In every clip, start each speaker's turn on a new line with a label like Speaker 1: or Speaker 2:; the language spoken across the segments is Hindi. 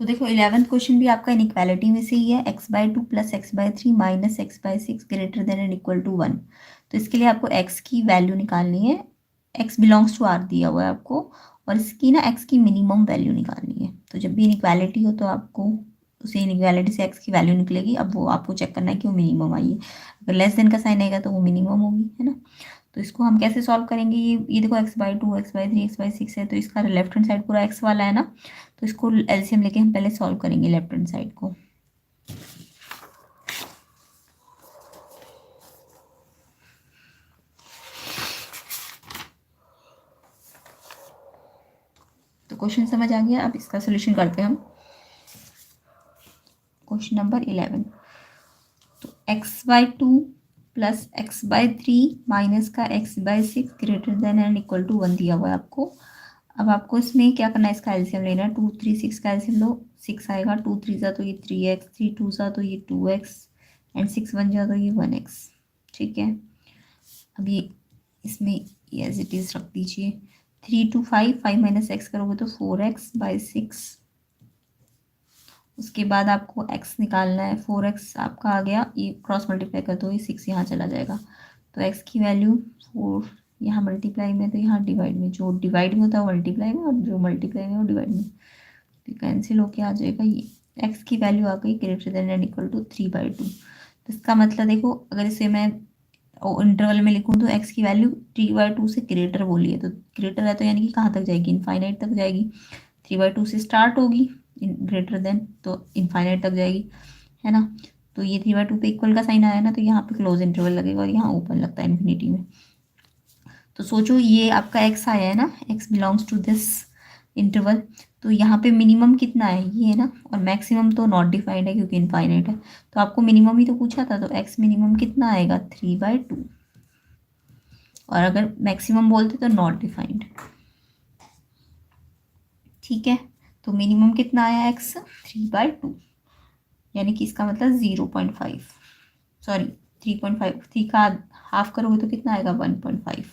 Speaker 1: तो देखो 11th क्वेश्चन भी आपका इनइक्वालिटी में से ही है, x/2 + x/3 - x/6 greater than and equal to 1। तो इसके लिए आपको x की वैल्यू निकालनी है, x बिलोंग्स टू r दिया हुआ है आपको, और इसकी ना x की मिनिमम वैल्यू निकालनी है। तो जब भी इनइक्वालिटी हो तो आपको उसे इनइक्वालिटी से x की वैल्यू निकलेगी। अब वो आपको चेक करना है कि वो मिनिमम आई है, अगर लेस देन का साइन आएगा तो वो मिनिमम होगी, है ना। तो इसको हम कैसे सॉल्व करेंगे, ये देखो x/2 x/3 x/6 है, तो इसका लेफ्ट हैंड साइड पूरा x वाला है ना, तो इसको एलसीएम लेके हम पहले सॉल्व करेंगे लेफ्ट हैंड साइड को। तो क्वेश्चन समझ आ गया, अब इसका सोल्यूशन करते हैं हम। क्वेश्चन नंबर 11, तो x/2 + x/3 माइनस का x/6 greater than and equal to 1 दिया हुआ है आपको। अब आपको इसमें क्या करना है, इसका एलसीएम लेना है। 2 3 6 का एलसीएम लो, 6 आएगा। 2 3 जा तो ये 3x, 3 2 जा तो ये 2x, एंड 6 1 जा तो ये 1x। ठीक है, अब ये इसमें एज इट इज रख दीजिए। 3 2 5, 5 - x करोगे तो 4x/6। उसके बाद आपको x निकालना है, 4x आपका आ गया, ये क्रॉस मल्टीप्लाई कर दो, ये 6 यहाँ चला जाएगा। तो x की वैल्यू 4 यहाँ मल्टीप्लाई में, तो यहाँ डिवाइड में, जो डिवाइड में होता है मल्टीप्लाई में, और जो मल्टीप्लाई में वो डिवाइड में, तो कैंसिल होके आ जाएगा। ये x की वैल्यू आ गई greater than and equal to 3/2। तो इसका मतलब देखो, अगर इसे मैं इंटरवल में लिखूँ तो x की वैल्यू 3/2 से ग्रेटर बोली है, तो ग्रेटर है तो यानी कि कहाँ तक जाएगी, इनफाइनाइट तक जाएगी। 3/2 से स्टार्ट होगी, ग्रेटर देन तो इनफाइनाइट तक जाएगी, है ना। तो ये 3/2 पे इक्वल का साइन आया ना, तो यहाँ पे क्लोज इंटरवल लगेगा और यहाँ ओपन लगता है इन्फिनिटी में। तो सोचो ये आपका x आया है ना, x belongs to this interval, तो यहाँ पे मिनिमम कितना है, ये है ना, और मैक्सिमम तो नॉट डिफाइंड है क्योंकि इनफाइनाइट है। तो आपको मिनिमम ही तो पूछा था, तो x मिनिमम कितना आएगा, 3/2, और अगर मैक्सिमम बोलते तो नॉट डिफाइंड। ठीक है, तो मिनिमम कितना आया x, 3/2, यानी कि इसका मतलब 0.5, सॉरी 3.5, 3 का हाफ करोगे तो कितना आएगा, 1.5।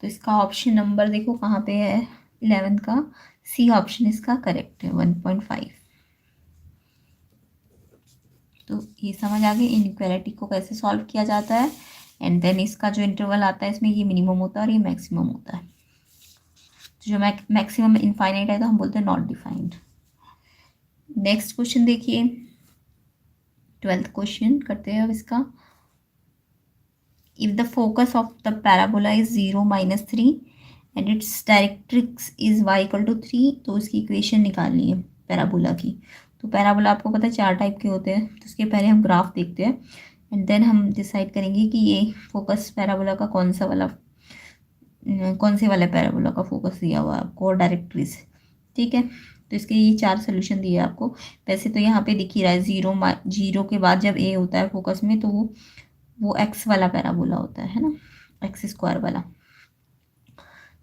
Speaker 1: तो इसका ऑप्शन नंबर देखो कहाँ पे है, 11 का सी ऑप्शन इसका करेक्ट है, 1.5। तो ये समझ आ गई इनइक्वालिटी को कैसे सॉल्व किया जाता है, एंड देन इसका जो इंटरवल आता है इसमें ये मिनिमम होता है और ये मैक्सिमम होता है। तो जो मैक्सिमम इनफाइनाइट है तो हम बोलते हैं नॉट डिफाइंड। नेक्स्ट क्वेश्चन देखिए, 12th क्वेश्चन करते हैं अब इसका। If the focus of the parabola is 0 - 3 and its directrix is y = 3, तो उसकी इक्वेशन निकालनी है पैराबोला की। तो पैराबोला आपको पता है 4 टाइप के होते हैं, तो उसके पहले हम ग्राफ देखते हैं, एंड देन हम डिसाइड करेंगे कि ये फोकस पैराबोला का कौन से वाला पैराबोला का फोकस दिया हुआ है आपको, और डायरेक्ट्रिस। ठीक है, तो इसके ये 4 सोल्यूशन दिए आपको। वैसे तो यहाँ पे दिख ही रहा है, 0 के बाद जब ए होता है फोकस में तो वो एक्स वाला पैराबोला होता है ना, x² वाला।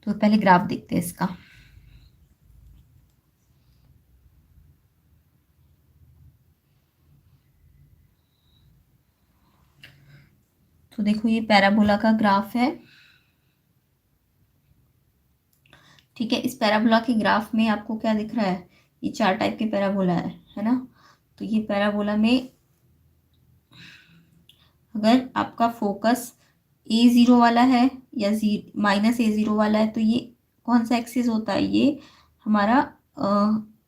Speaker 1: तो पहले ग्राफ देखते हैं इसका। तो देखो ये पैराबोला का ग्राफ है। ठीक है, इस पैराबोला के ग्राफ में आपको क्या दिख रहा है, ये 4 टाइप के पैराबोला है ना। तो ये पैराबोला में अगर आपका फोकस A0 वाला है या -A0 वाला है, तो ये कौन सा एक्सिस होता है, ये हमारा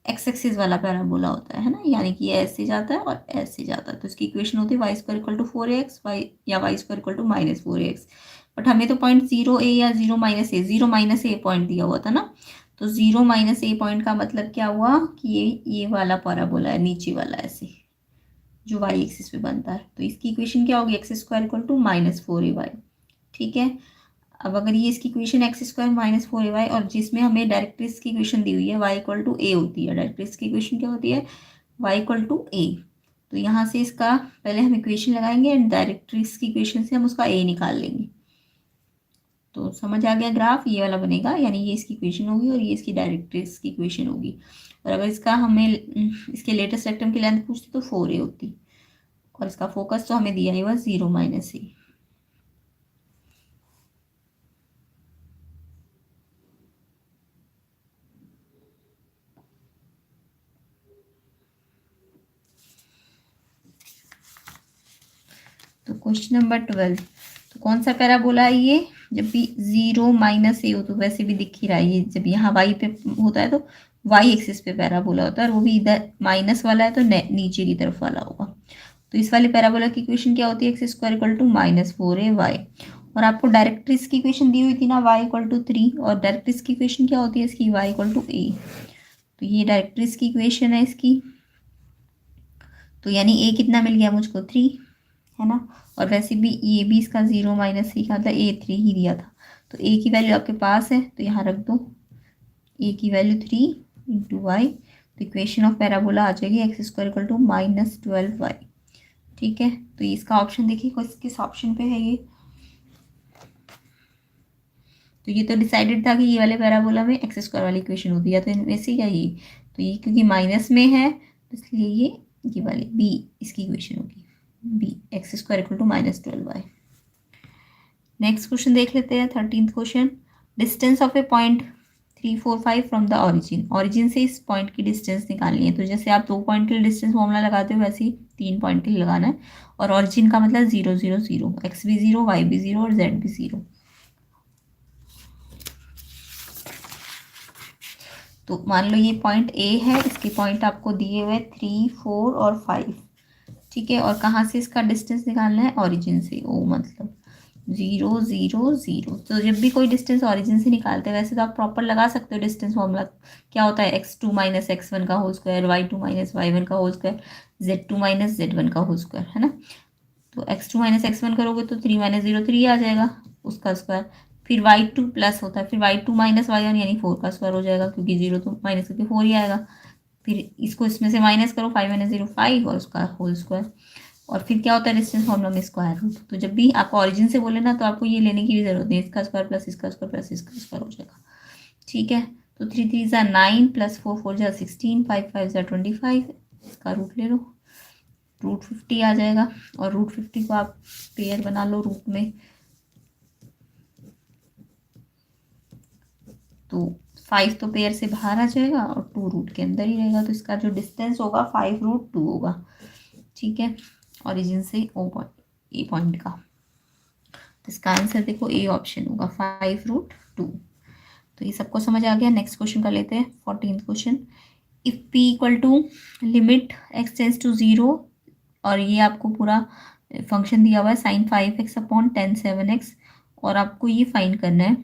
Speaker 1: एक्स एक्सिस वाला पैराबोला होता है ना, यानी कि ये ऐसे जाता है और ऐसे जाता है। तो इसकी इक्वेशन होती है y² = 4ax, या y² = -4ax। बट हमें तो पॉइंट 0a या 0 - a पॉइंट दिया हुआ था ना, तो 0 - a पॉइंट का मतलब क्या हुआ कि ये वाला पैराबोला है, नीचे वाला ऐसे जो y एक्सिस पे बनता है। तो इसकी इक्वेशन क्या होगी, x² = -4ay। ठीक है, अब अगर ये इसकी इक्वेशन x² - 4ay, और जिसमें हमें डायरेक्ट्रिक्स की इक्वेशन दी हुई है y = a होती है, डायरेक्ट्रिक्स की इक्वेशन क्या होती है, y = a। तो यहाँ से इसका पहले हम इक्वेशन लगाएंगे एंड डायरेक्ट्रिक्स की इक्वेशन से हम उसका a निकाल लेंगे। तो समझ आ गया, ग्राफ ये वाला बनेगा, यानी ये इसकी इक्वेशन होगी और ये इसकी डायरेक्ट्रिक्स की इक्वेशन होगी। और अगर इसका हमें इसके लेटेस्ट रेक्टम की लेंथ पूछती तो 4a होती, और इसका फोकस तो हमें दिया ही हुआ 0 - a। क्वेश्चन नंबर 12, तो कौन सा पैराबोला है ये? जब भी 0 माइनस ए हो तो वैसे भी दिख ही रहा है ये, जब यहाँ वाई पे होता है तो वाई एक्सिस पे पैराबोला होता है, और वो भी इधर माइनस वाला है तो नीचे की तरफ वाला होगा। तो इस वाले पैराबोला की इक्वेशन क्या होती है? X square equal to -4ay। और आपको डायरेक्ट्रिक्स की इक्वेशन दी हुई थी ना, y इक्वल टू 3, और डायरेक्ट्रिक्स की इक्वेशन क्या होती है इसकी? y equal to a। तो ये डायरेक्ट्रिक्स की इक्वेशन है इसकी। तो यानी a कितना मिल गया मुझको? 3, है ना। और वैसे भी ये भी इसका 0 माइनस 3 का मतलब a 3 ही दिया था, तो a की वैल्यू आपके पास है तो यहाँ रख दो, a की वैल्यू 3 इंटू वाई। तो इक्वेशन ऑफ पैराबोला आ जाएगी x square equal to -12y। ठीक है, तो इसका ऑप्शन देखिए किस ऑप्शन पे है ये। तो ये तो डिसाइडेड था कि ये वाले पैराबोला में एक्स स्क्वायर वाली इक्वेशन होती है, तो इनमें से क्या ये, तो ये क्योंकि माइनस में है तो इसलिए ये वाली बी इसकी इक्वेशन होगी, B x square equal to -12y। Next question देख लेते हैं, 13th question. Distance of a point 3, 4, 5 from the origin. Origin से इस पॉइंट की डिस्टेंस निकालनी है। तो जैसे आप 2 पॉइंट के लिए डिस्टेंस फॉर्मूला लगाते हो वैसे ही 3 पॉइंट के लिए लगाना है। और ऑरिजिन का मतलब 0, 0, 0, एक्स भी 0, वाई भी 0 और जेड भी 0। तो मान लो ये पॉइंट ए है, इसके पॉइंट आपको दिए हुए 3, 4 और 5। ठीक है, और कहाँ से इसका डिस्टेंस निकालना है? ऑरिजिन से। ओ मतलब 0, 0, 0। तो जब भी कोई डिस्टेंस ऑरिजिन से निकालते हैं, वैसे तो आप प्रॉपर लगा सकते हो डिस्टेंस फॉर्मूला। क्या होता है? x2 माइनस x1 का whole square, y2 minus y1 का whole square, z2 minus z1 का होल स्क्वायर, है ना। तो x2 माइनस x1 करोगे तो 3 माइनस 0 3 आ जाएगा, उसका स्क्वायर। फिर y2 प्लस होता है, फिर y2 माइनस y1 यानी 4 का स्क्वायर हो जाएगा, क्योंकि 0 तो माइनस करके 4 ही आएगा। फिर इसको इसमें से माइनस करो, 5 माइनस 0 5 और उसका होल स्क्वायर। और फिर क्या होता है डिस्टेंस फॉर्मूला में? Square root. तो जब भी आपको ऑरिजिन से बोले ना तो आपको ये लेने की भी जरूरत नहीं, इसका स्क्वायर प्लस इसका स्क्वायर प्लस इसका स्क्वायर हो जाएगा। ठीक है, तो 3 3 ज़ा 9 प्लस 4 4 ज़ा 16, 5 5 ज़ा 25, इसका रूट ले लो, रूट 50 आ जाएगा। और रूट 50 को आप पेयर बना लो रूट में, तो 5 तो पेयर से बाहर आ जाएगा और 2 रूट के अंदर ही रहेगा। तो इसका जो डिस्टेंस होगा 5√2 होगा। ठीक है, ओरिजिन से ओ पॉइंट ए पॉइंट का। तो इसका आंसर देखो ए ऑप्शन होगा 5√2। तो ये सबको समझ आ गया। नेक्स्ट क्वेश्चन कर लेते हैं, 14th question. If p equal to limit x tends to 0, और ये आपको पूरा फंक्शन दिया हुआ है sin 5x upon tan 7x, और आपको ये फाइंड करना है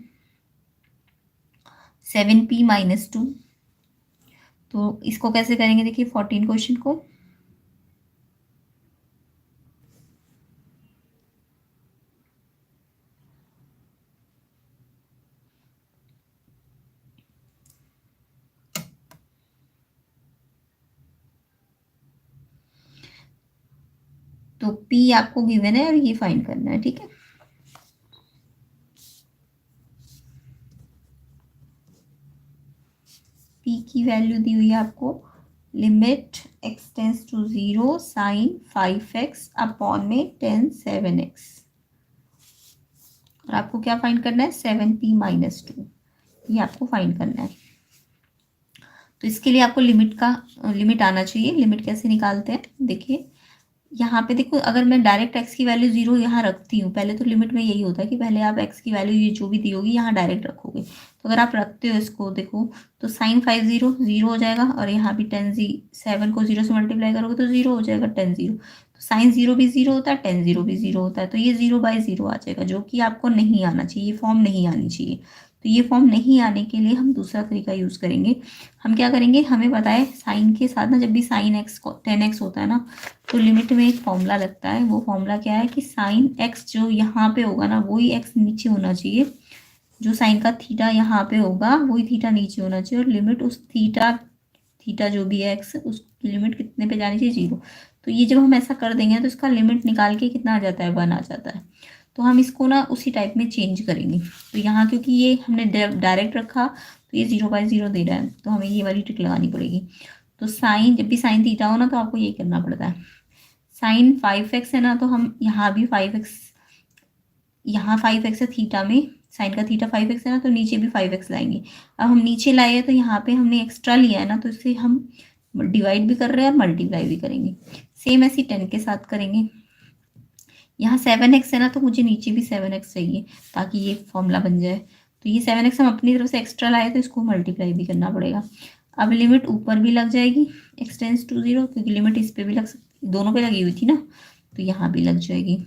Speaker 1: 7p माइनस 2। तो इसको कैसे करेंगे देखिए 14 क्वेश्चन को। तो p आपको गिवन है और ये फाइंड करना है। ठीक है, p की वैल्यू दी हुई है आपको limit x tends to 0 sine 5x upon में tan 7x, और आपको क्या फाइंड करना है 7p माइनस 2, ये आपको फाइंड करना है। तो इसके लिए आपको लिमिट आना चाहिए। लिमिट कैसे निकालते हैं देखिए, यहाँ पे देखो, अगर मैं डायरेक्ट x की वैल्यू 0 यहाँ रखती हूँ, पहले तो लिमिट में यही होता है कि पहले आप x की वैल्यू ये जो भी दी होगी यहाँ डायरेक्ट रखोगे। तो अगर आप रखते हो इसको देखो, तो साइन 5 0 0 हो जाएगा, और यहाँ भी tan 7 को 0 से मल्टीप्लाई करोगे तो 0 हो जाएगा tan 0। तो साइन 0 भी 0 होता है, tan 0 भी 0 होता है, तो ये 0/0 आ जाएगा, जो कि आपको नहीं आना चाहिए, फॉर्म नहीं आनी चाहिए। तो ये फॉर्म नहीं आने के लिए हम दूसरा तरीका यूज़ करेंगे। हम क्या करेंगे, हमें पता है साइन के साथ ना जब भी साइन x 10x होता है ना, तो लिमिट में एक फॉर्मूला लगता है। वो फॉर्मूला क्या है कि साइन x जो यहाँ पे होगा ना वही x नीचे होना चाहिए, जो साइन का थीटा यहाँ पे होगा वही थीटा नीचे होना चाहिए, और लिमिट उस थीटा जो भी है x, उसकी लिमिट कितने पे जानी चाहिए 0। तो ये जब हम ऐसा कर देंगे तो इसका लिमिट निकाल के कितना आ जाता है 1 आ जाता है। तो हम इसको ना उसी टाइप में चेंज करेंगे। तो यहाँ क्योंकि ये हमने डायरेक्ट रखा तो ये 0/0 दे रहा है, तो हमें ये वाली ट्रिक लगानी पड़ेगी। तो साइन जब भी साइन थीटा हो ना तो आपको ये करना पड़ता है, साइन 5x है ना, तो हम यहाँ भी 5x, यहाँ 5x है थीटा में, साइन का थीटा 5x है ना, तो नीचे भी 5x लाएंगे। अब हम नीचे लाए हैं तो यहाँ पे हमने एक्स्ट्रा लिया है ना, तो इससे हम डिवाइड भी कर रहे हैं और मल्टीप्लाई भी करेंगे। सेम ऐसी 10 के साथ करेंगे। यहाँ 7x है ना, तो मुझे नीचे भी 7x चाहिए ताकि ये फॉर्मूला बन जाए। तो ये 7x हम अपनी तरफ से एक्स्ट्रा लाए तो इसको मल्टीप्लाई भी करना पड़ेगा। अब लिमिट ऊपर भी लग जाएगी x टेंस टू 0, क्योंकि लिमिट इस पर भी लग सकती, दोनों पे लगी हुई थी ना, तो यहाँ भी लग जाएगी।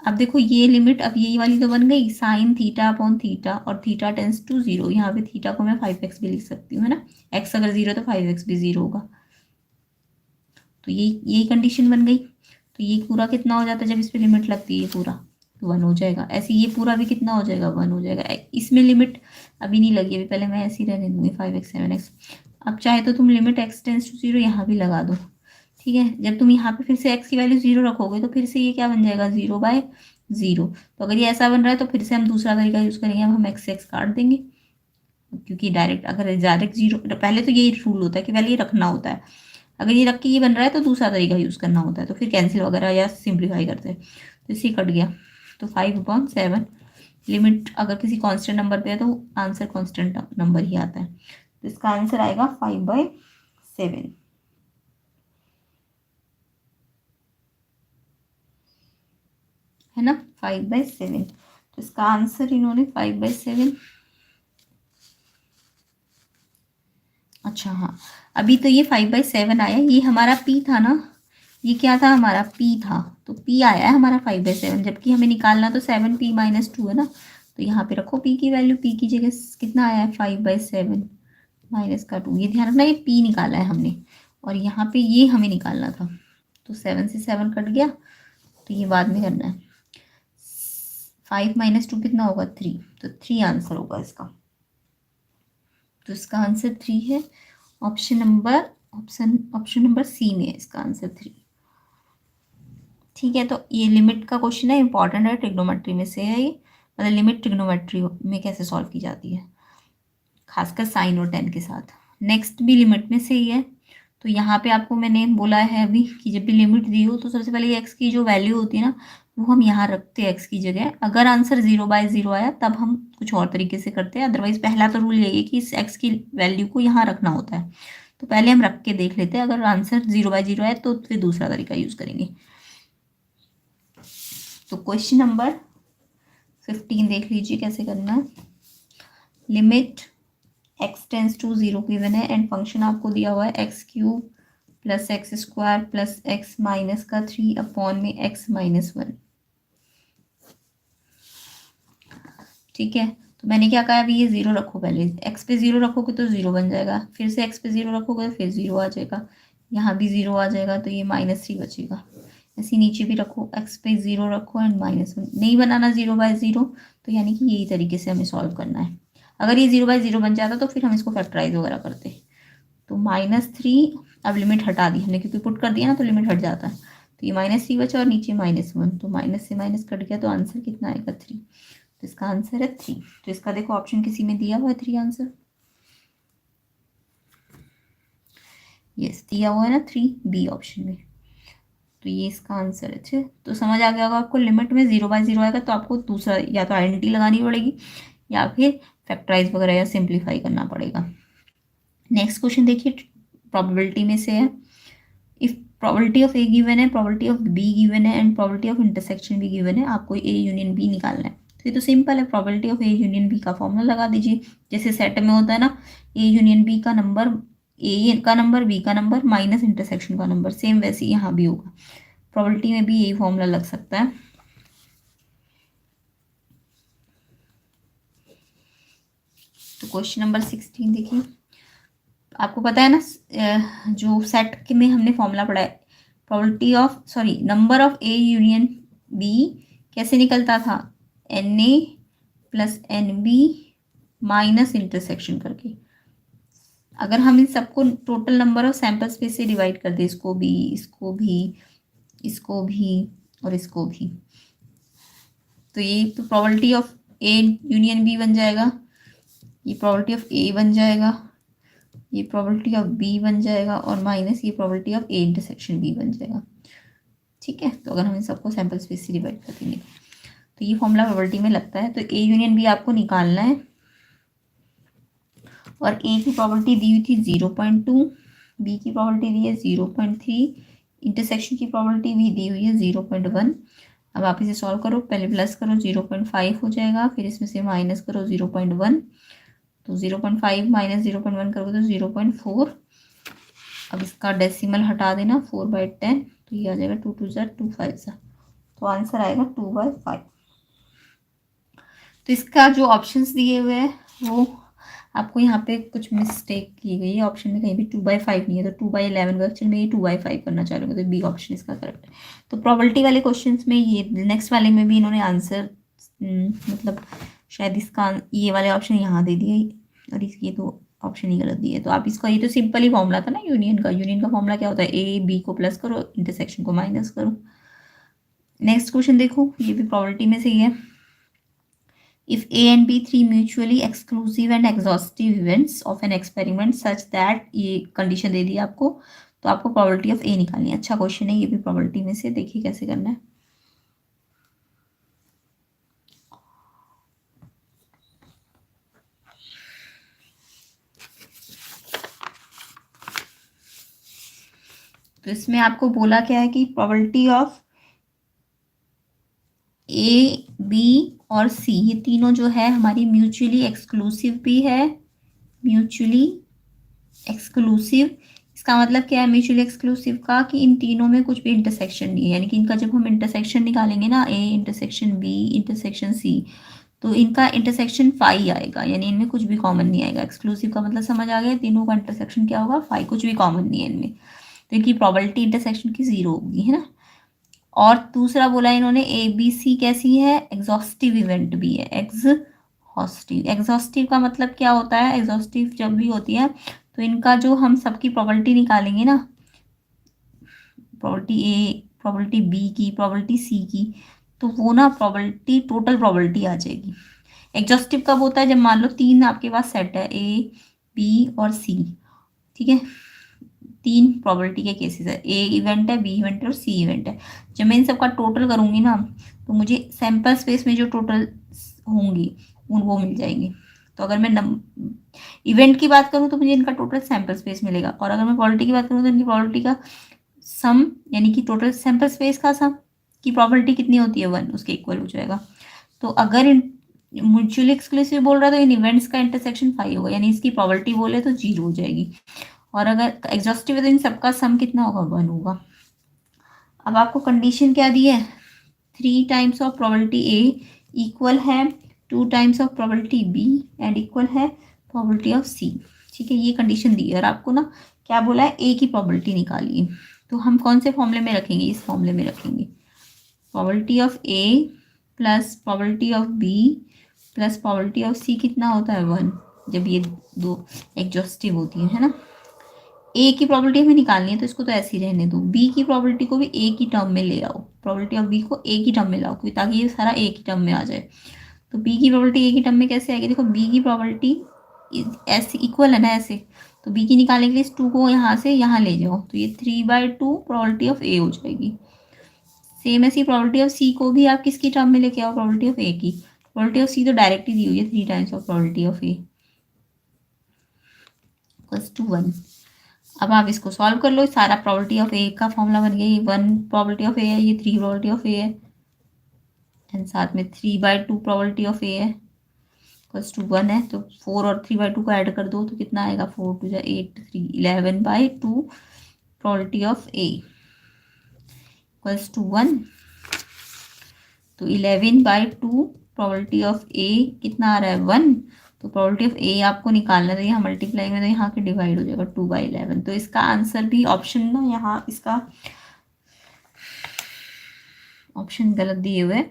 Speaker 1: अब देखो ये लिमिट, अब यही वाली तो बन गई साइन थीटा अपॉन थीटा, और थीटा टेंस टू 0, यहाँ पे थीटा को मैं 5x भी लिख सकती हूँ, है ना। x अगर 0 तो 5x भी 0 होगा। तो यही कंडीशन बन गई। तो ये पूरा कितना हो जाता है जब इस पर लिमिट लगती है, ये पूरा 1 हो जाएगा। ऐसे ये पूरा भी कितना हो जाएगा, 1 हो जाएगा। इसमें लिमिट अभी नहीं लगी, अभी पहले मैं ऐसे ही रहने दूंगी 5x 7x। अब चाहे तो तुम लिमिट x टेंस टू 0 यहाँ भी लगा दो, ठीक है। जब तुम यहाँ पे फिर से x की वैल्यू 0 रखोगे तो फिर से ये क्या बन जाएगा, 0/0। तो अगर ये ऐसा बन रहा है तो फिर से हम दूसरा तरीका यूज़ करेंगे, अब हम x से x काट देंगे, क्योंकि डायरेक्ट अगर डायरेक्ट 0, पहले तो यही रूल होता है कि पहले ये रखना होता है। अगर ये रख के ये बन रहा है तो दूसरा तरीका यूज़ करना होता है, तो फिर कैंसिल वगैरह या सिंप्लीफाई करते हैं। तो इससे कट गया, तो 5/7। लिमिट अगर किसी कांस्टेंट नंबर पे है तो आंसर कांस्टेंट नंबर ही आता है, तो इसका आंसर आएगा 5/7, है ना, 5/7। तो इसका आंसर इन्होंने 5/7। अच्छा हाँ, अभी तो ये 5/7 आया, ये हमारा p था ना, ये क्या था, हमारा p था, तो p आया है हमारा 5/7, जबकि हमें निकालना तो 7p-2 है ना। तो यहाँ पे रखो p की वैल्यू, p की जगह कितना आया है, 5/7 माइनस का 2। ये ध्यान रखना, ये p निकाला है हमने, और यहाँ पे ये हमें निकालना था। तो 7 से 7 कट गया, तो ये बाद में करना है। 5 - 2 कितना होगा, 3, तो 3 आंसर होगा इसका। तो इसका आंसर 3 है। ऑप्शन नंबर सी में इसका आंसर 3। ठीक है, तो ये लिमिट का क्वेश्चन है, इंपॉर्टेंट है, ट्रिग्नोमेट्री में से है ये, मतलब लिमिट ट्रिग्नोमेट्री में कैसे सॉल्व की जाती है, खासकर साइन और टेन के साथ। नेक्स्ट भी लिमिट में से ही है। तो यहाँ पे आपको मैंने बोला है अभी कि जब भी लिमिट दी हो तो सबसे पहले एक्स की जो वैल्यू होती है ना, वो हम यहाँ रखते हैं एक्स की जगह। अगर आंसर 0/0 आया तब हम कुछ और तरीके से करते हैं, अदरवाइज पहला तो रूल यही है कि इस एक्स की वैल्यू को यहाँ रखना होता है। तो पहले हम रख के देख लेते हैं, अगर आंसर 0/0 आए तो फिर दूसरा तरीका यूज करेंगे। तो क्वेश्चन नंबर 15 देख लीजिए कैसे करना है। Limit x tends to 0 given है, एंड फंक्शन आपको दिया हुआ है x³ + x² + x माइनस का 3 अपॉन में x - 1। ठीक है, तो मैंने क्या कहा, अभी ये 0 रखो, पहले x पे 0 रखोगे तो 0 बन जाएगा, फिर से x पे 0 रखोगे तो फिर 0 आ जाएगा, यहाँ भी 0 आ जाएगा, तो ये -3 बचेगा। ऐसे नीचे भी रखो, x पे 0 रखो एंड -1, नहीं बनाना 0/0, तो यानी कि यही तरीके से हमें सॉल्व करना है। अगर ये 0/0 बन जाता तो फिर हम इसको फैक्टराइज वगैरह करते। तो -3, अब लिमिट हटा दी हमने क्योंकि पुट कर दिया ना, तो लिमिट हट जाता है। तो ये -3 बचा और नीचे -1, तो माइनस से माइनस कट गया, तो आंसर कितना आएगा, 3। तो इसका आंसर है 3। तो इसका देखो ऑप्शन किसी में दिया हुआ है 3 आंसर, यस दिया हुआ है ना 3 बी ऑप्शन में, तो ये इसका आंसर है। अच्छा, तो समझ आ गया होगा आपको, लिमिट में 0/0 आएगा तो आपको दूसरा या तो आइडेंटिटी लगानी पड़ेगी या फिर फैक्टराइज वगैरह या सिंप्लीफाई करना पड़ेगा। नेक्स्ट क्वेश्चन देखिए, प्रोबेबिलिटी में से है। If probability of A given है, प्रोबेबिलिटी ऑफ बी गिवन है एंड प्रोबेबिलिटी ऑफ इंटरसेक्शन भी गिवन है, आपको ए यूनियन बी निकालना है। तो ये तो सिंपल है, probability of A union B का फॉर्मूला लगा दीजिए, जैसे सेट में होता है ना, ए यूनियन बी का नंबर, ए का नंबर, बी का नंबर माइनस इंटरसेक्शन का नंबर, सेम वैसे ही यहाँ भी होगा। प्रोबेबिलिटी में भी यही फॉर्मूला लग सकता है। तो क्वेश्चन नंबर 16 देखिए, आपको पता है ना जो सेट में हमने फॉर्मूला पढ़ा है, probability of number of A union B कैसे निकलता था, NA + NB माइनस इंटरसेक्शन करके। अगर हम इन सबको total number of sample space से डिवाइड कर दे, इसको भी, इसको भी, इसको भी और इसको भी, तो ये तो probability of A union B बन जाएगा, ये प्रोबेबिलिटी ऑफ ए बन जाएगा, ये प्रोबेबिलिटी ऑफ बी बन जाएगा, और माइनस ये probability of A intersection B बन जाएगा। ठीक है, तो अगर हम इन सबको सैंपल स्पेस से डिवाइड कर देंगे तो ये फॉर्मूला प्रोबेबिलिटी में लगता है। तो ए यूनियन बी आपको निकालना है, और ए की प्रोबेबिलिटी दी हुई थी 0.2, बी की प्रोबेबिलिटी दी है 0.3, इंटरसेक्शन की प्रोबेबिलिटी भी दी हुई है 0.1। अब आप इसे सॉल्व करो, पहले प्लस करो 0.5 हो जाएगा, फिर इसमें से माइनस करो 0.1, तो 0.5 माइनस 0.1 करोगे तो 0.4। अब इसका डेसिमल हटा देना 4/10, तो ये आ जाएगा 2 2 ज़ा 2 5 ज़ा, तो आंसर आएगा 2/5। तो इसका जो ऑप्शंस दिए हुए हैं वो आपको यहाँ पे कुछ मिस्टेक की गई है, ऑप्शन में कहीं भी 2/5 नहीं है, तो 2/11 क्वेश्चन में ये 2/5 करना चाह रहे हो, तो बी ऑप्शन इसका करेक्ट है। तो प्रोबेबिलिटी वाले क्वेश्चंस में ये नेक्स्ट वाले में भी इन्होंने आंसर मतलब शायद इसका ये वाले ऑप्शन यहाँ दे दिए और इसकी तो ऑप्शन ही गलत दिए। तो आप इसका, ये तो सिंपल ही फॉर्मूला था ना यूनियन का फॉर्मूला क्या होता है, ए बी को प्लस करो, इंटरसेक्शन को माइनस करो। नेक्स्ट क्वेश्चन देखो, ये भी प्रोबेबिलिटी में से ही है। If A and B three mutually exclusive and exhaustive events of an experiment such that, ये कंडीशन दे दी आपको, तो आपको प्रोबेबिलिटी ऑफ A निकालनी है। अच्छा क्वेश्चन है ये भी प्रोबेबिलिटी में से, देखिए कैसे करना है। तो इसमें आपको बोला क्या है कि प्रोबेबिलिटी ऑफ ए बी और सी, ये तीनों जो है हमारी म्यूचुअली एक्सक्लूसिव भी है, म्यूचुअली एक्सक्लूसिव। इसका मतलब क्या है म्यूचुअली एक्सक्लूसिव का, कि इन तीनों में कुछ भी इंटरसेक्शन नहीं है, यानी कि इनका जब हम इंटरसेक्शन निकालेंगे ना, A intersection B intersection C, तो इनका इंटरसेक्शन फाई आएगा, यानी इनमें कुछ भी कॉमन नहीं आएगा। एक्सक्लूसिव का मतलब समझ आ गया, तीनों का इंटरसेक्शन क्या होगा, फाई, कुछ भी कॉमन नहीं है इनमें, तो इनकी प्रोबेबिलिटी इंटरसेक्शन की 0 होगी, है ना। और दूसरा बोला इन्होंने ए बी सी कैसी है, एग्जॉस्टिव इवेंट भी है, एग्जॉस्टिव। एग्जॉस्टिव का मतलब क्या होता है, एग्जॉस्टिव जब भी होती है तो इनका जो हम सबकी प्रोबेबिलिटी निकालेंगे ना, प्रोबेबिलिटी ए, प्रोबेबिलिटी बी की, प्रोबेबिलिटी सी की, तो वो ना प्रोबेबिलिटी, टोटल प्रोबेबिलिटी आ जाएगी। एग्जॉस्टिव कब होता है, जब मान लो तीन आपके पास सेट है, ए बी और सी, ठीक है, तीन प्रोबेबिलिटी के केसेस है, ए इवेंट है, बी इवेंट है और सी इवेंट है। जब मैं इन सबका टोटल करूंगी ना, तो मुझे सैंपल स्पेस में जो टोटल होंगी वो मिल जाएंगी। तो अगर मैं इवेंट की बात करूं तो मुझे इनका टोटल सैंपल स्पेस मिलेगा, और अगर मैं प्रोबेबिलिटी की बात करूं तो इनकी प्रोबेबिलिटी का सम, यानी कि टोटल सैंपल स्पेस का सम की प्रोबेबिलिटी कितनी होती है, 1, उसके इक्वल हो जाएगा। तो अगर म्यूचुअली एक्सक्लूसिव बोल रहा है तो इन इवेंट्स का इंटरसेक्शन 5 होगा, यानी इसकी प्रोबेबिलिटी बोले तो 0 हो जाएगी। और अगर एग्जॉस्टिव है तो इन सबका सम कितना होगा, 1 होगा। अब आपको कंडीशन क्या दी है, 3 times of probability A equal है 2 times of probability B and equal है प्रोबेबिलिटी ऑफ सी, ठीक है, ये कंडीशन दी है। और आपको ना क्या बोला है, ए की प्रोबेबिलिटी निकालिए, तो हम कौन से फॉर्मूले में रखेंगे, इस फॉर्मूले में रखेंगे, probability of A plus probability of B plus probability of C कितना होता है, 1, जब ये दो एग्जॉस्टिव होती है ना। ए की प्रोबेबिलिटी हमें निकालनी है, तो इसको तो ऐसे ही रहने दो। बी की प्रोबेबिलिटी को भी ए की टर्म में ले आओ, प्रोबेबिलिटी ऑफ बी को ए की टर्म में लाओ, ताकि ये सारा ए की टर्म में आ जाए। तो बी की प्रोबेबिलिटी ए की टर्म में कैसे आएगी, देखो बी की प्रोबेबिलिटी ऐसे इक्वल है ना ऐसे, तो बी की निकालने के लिए इस 2 को यहाँ से यहाँ ले जाओ, तो ये 3/2 प्रोबेबिलिटी ऑफ ए हो जाएगी। सेम ऐसी प्रोबेबिलिटी ऑफ सी को भी आप किसकी टर्म में लेके आओ, प्रोबेबिलिटी ऑफ ए की। प्रोबेबिलिटी ऑफ सी तो डायरेक्ट ही दी हुई है, 3 times of probability of A equals to 1। अब आप इसको सॉल्व कर लो, सारा प्रोबेबिलिटी ऑफ ए का फॉर्मूला बन गया, ये 1 प्रोबेबिलिटी ऑफ ए है, ये 3 प्रोबेबिलिटी ऑफ ए है, एंड साथ में 3/2 प्रोबेबिलिटी ऑफ ए है इक्वल्स टू 1 है। तो 4 और 3/2 को ऐड कर दो तो कितना आएगा, 4 2 जा 8 3 11/2 probability of A equals to 1। तो 11/2 प्रोबेबिलिटी ऑफ ए कितना आ रहा है, 1। तो प्रोबेबिलिटी ऑफ ए आपको निकालना था, यहाँ मल्टीप्लाई में तो यहाँ के डिवाइड हो जाएगा 2/11। तो इसका आंसर भी ऑप्शन ना, यहाँ इसका ऑप्शन गलत दिए हुए,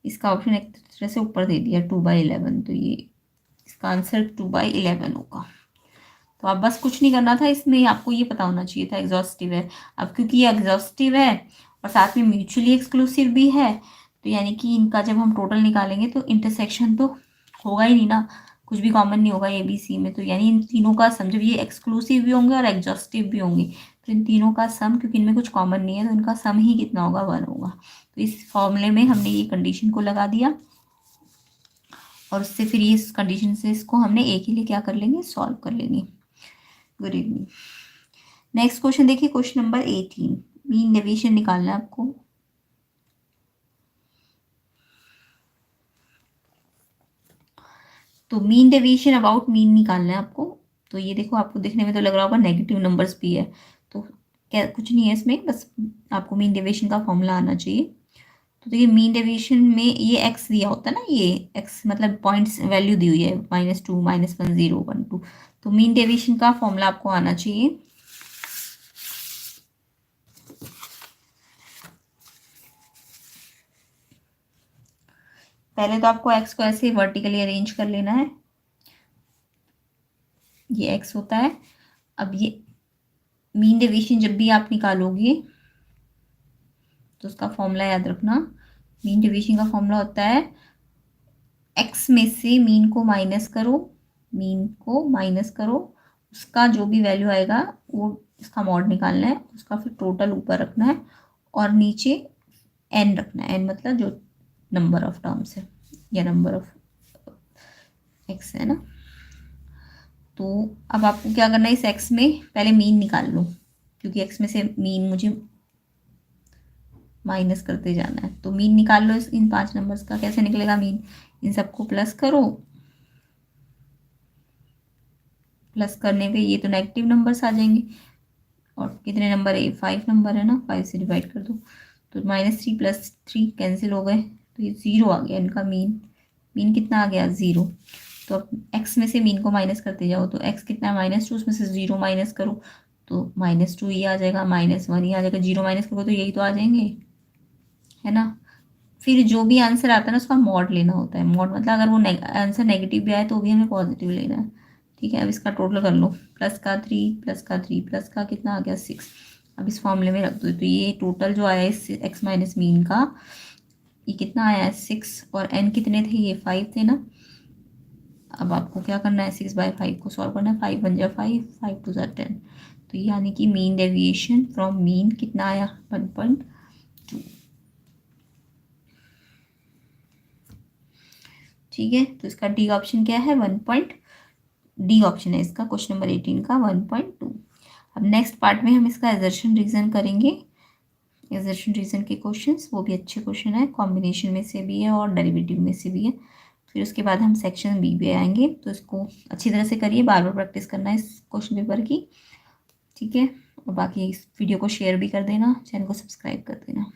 Speaker 1: इसका ऑप्शन एक तरह से ऊपर दे दिया 2/11, तो ये इसका आंसर 2/11 होगा। तो आप बस कुछ नहीं करना था इसमें, आपको ये पता होना चाहिए था एग्जॉस्टिव है। अब क्योंकि ये एग्जॉस्टिव है और साथ में म्यूचुअली एक्सक्लूसिव भी है, तो यानी कि इनका जब हम टोटल निकालेंगे तो इंटरसेक्शन तो होगा ही नहीं ना, कुछ भी कॉमन नहीं होगा ए बी सी में, तो यानी इन तीनों का सम, जब ये एक्सक्लूसिव भी होंगे और एग्जॉस्टिव भी होंगे, तो इन तीनों का सम, क्योंकि इनमें कुछ कॉमन नहीं है तो इनका सम ही कितना होगा, 1 होगा। तो इस फॉर्मूले में हमने ये कंडीशन को लगा दिया, और उससे फिर ये इस कंडीशन से इसको हमने ए के लिए क्या कर लेंगे, सॉल्व कर लेंगे। Good evening. नेक्स्ट क्वेश्चन देखिए, क्वेश्चन नंबर 18। मीन डेविएशन निकालना है आपको। तो मीन डेविएशन अबाउट मीन निकालना है आपको। तो ये देखो, आपको देखने में तो लग रहा होगा नेगेटिव नंबर्स भी है, तो क्या कुछ नहीं है इसमें, बस आपको मीन डेविएशन का फॉर्मूला आना चाहिए। तो देखिए मीन डेविएशन में ये एक्स दिया होता है ना, ये एक्स मतलब पॉइंट्स वैल्यू दी हुई है, -2 -1 0 1 2। तो मीन डेविएशन का फॉर्मूला आपको आना चाहिए। पहले तो आपको एक्स को ऐसे वर्टिकली अरेंज कर लेना है, ये एक्स होता है। अब ये मीन डेविएशन जब भी आप निकालोगे तो उसका फॉर्मूला याद रखना। मीन डेविएशन का फॉर्मूला होता है एक्स में से मीन को माइनस करो, मीन को माइनस करो, उसका जो भी वैल्यू आएगा वो इसका मॉड निकालना है, उसका फिर टोटल ऊपर रखना है और नीचे एन रखना है। एन मतलब जो नंबर ऑफ टर्म्स है या नंबर ऑफ एक्स है ना। तो अब आपको क्या करना है, इस एक्स में पहले मीन निकाल लो, क्योंकि एक्स में से मीन मुझे माइनस करते जाना है। तो मीन निकाल लो इन 5 नंबर्स का। कैसे निकलेगा मीन, इन सबको प्लस करो, प्लस करने पे ये तो नेगेटिव नंबर्स आ जाएंगे। और कितने नंबर है, 5 नंबर है ना, 5 से डिवाइड कर दो तो -3 + 3 कैंसिल हो गए, तो ये 0 आ गया इनका मीन। मीन कितना आ गया, 0। तो अब एक्स में से मीन को माइनस करते जाओ, तो एक्स कितना है, -2, उसमें से 0 माइनस करो तो -2 ये आ जाएगा, -1 ये आ जाएगा, 0 माइनस करो तो यही तो आ जाएंगे, है ना। फिर जो भी आंसर आता है ना उसका मॉड लेना होता है। मॉड मतलब अगर वो आंसर नेगेटिव भी आए तो भी हमें पॉजिटिव लेना है, ठीक है। अब इसका टोटल कर लो, +3 +3 प्लस का कितना आ गया, 6। अब इस फॉर्मूले में रख दो, तो ये टोटल जो आया है एक्स माइनस मीन का, ये कितना आया है, 6। और एन कितने थे, ये 5 थे ना। अब आपको क्या करना है, 6/5 को सॉल्व करना है। 5 × 1 = 5, 5 × 2 = 10। तो यानी कि मीन डेविएशन फ्रॉम मीन कितना आया, 1.2। ठीक है, तो इसका डी ऑप्शन क्या है, डी ऑप्शन है इसका, क्वेश्चन नंबर 18 का 1.2। अब नेक्स्ट पार्ट में हम इसका एजर्शन रीजन करेंगे। एजर्शन रीजन के क्वेश्चंस वो भी अच्छे क्वेश्चन है, कॉम्बिनेशन में से भी है और डेरिवेटिव में से भी है। फिर उसके बाद हम सेक्शन बी पे आएंगे, तो इसको अच्छी तरह से करिए, बार बार प्रैक्टिस करना है इस क्वेश्चन पेपर की, ठीक है। और बाकी इस वीडियो को शेयर भी कर देना, चैनल को सब्सक्राइब कर देना।